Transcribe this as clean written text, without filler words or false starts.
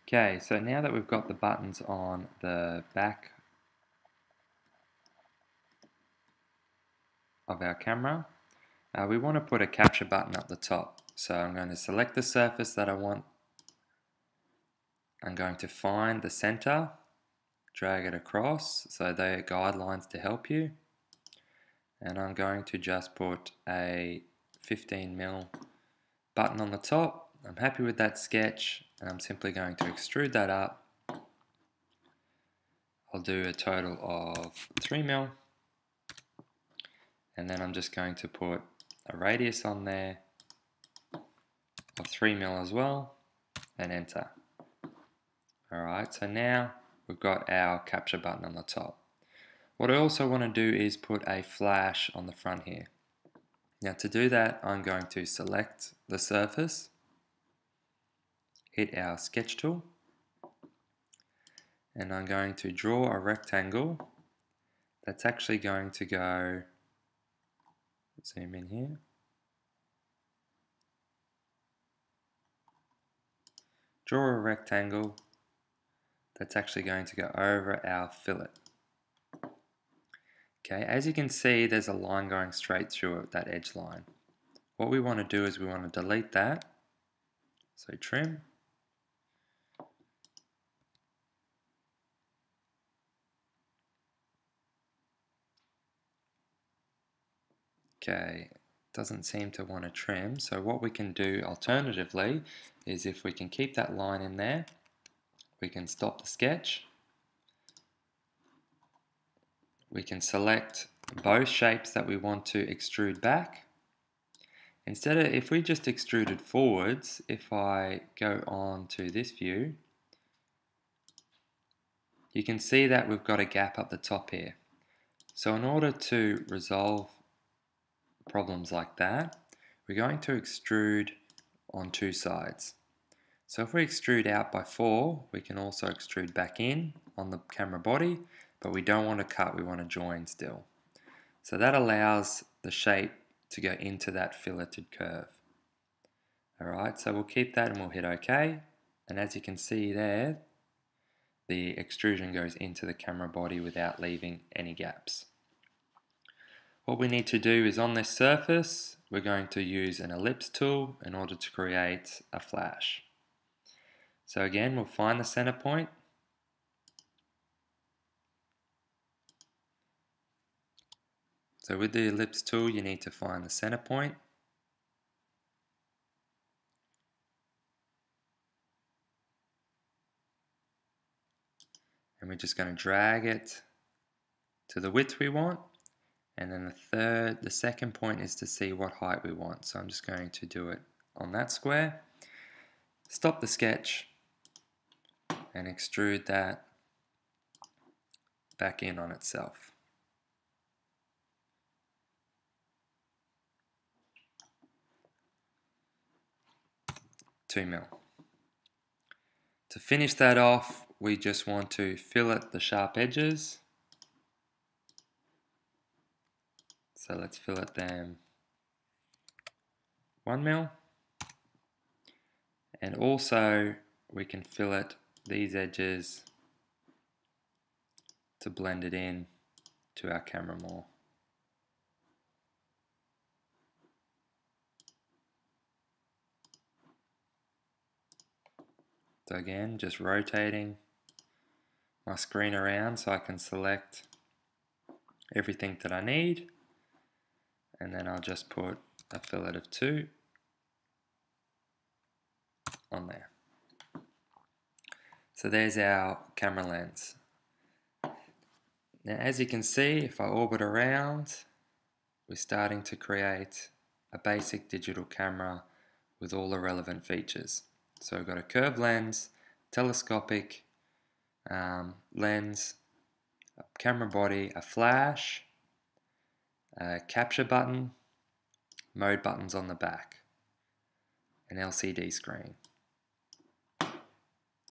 Okay, so now that we've got the buttons on the back of our camera, we want to put a capture button up the top. So I'm going to select the surface that I want. I'm going to find the center, drag it across, so they're guidelines to help you. And I'm going to just put a 15mm button on the top. I'm happy with that sketch, and I'm simply going to extrude that up. I'll do a total of 3mm, and then I'm just going to put a radius on there of 3mm as well, and enter. Alright, so now we've got our capture button on the top. What I also want to do is put a flash on the front here. Now to do that, I'm going to select the surface, hit our sketch tool, and I'm going to draw a rectangle that's actually going to go, zoom in here, draw a rectangle that's actually going to go over our fillet. Okay, as you can see, there's a line going straight through that edge line. What we want to do is we want to delete that, so trim, okay, doesn't seem to want to trim, so what we can do alternatively is if we can keep that line in there, we can stop the sketch, we can select both shapes that we want to extrude back. Instead of, if we just extruded forwards, if I go on to this view, you can see that we've got a gap up the top here. So in order to resolve problems like that, we're going to extrude on two sides. So if we extrude out by 4, we can also extrude back in on the camera body, but we don't want to cut, we want to join still. So that allows the shape to go into that filleted curve. Alright, so we'll keep that and we'll hit OK. And as you can see there, the extrusion goes into the camera body without leaving any gaps. What we need to do is on this surface, we're going to use an ellipse tool in order to create a flash. So again, we'll find the center point. So with the ellipse tool, you need to find the center point. And we're just going to drag it to the width we want. And then the second point is to see what height we want. So I'm just going to do it on that square. Stop the sketch and extrude that back in on itself. $2mm. To finish that off, we just want to fillet the sharp edges. So let's fillet them 1mm. And also we can fillet these edges to blend it in to our camera more. So again, just rotating my screen around so I can select everything that I need, and then I'll just put a fillet of 2 on there. So there's our camera lens. Now as you can see, if I orbit around, we're starting to create a basic digital camera with all the relevant features. So we've got a curved lens, telescopic lens, a camera body, a flash, a capture button, mode buttons on the back, an LCD screen.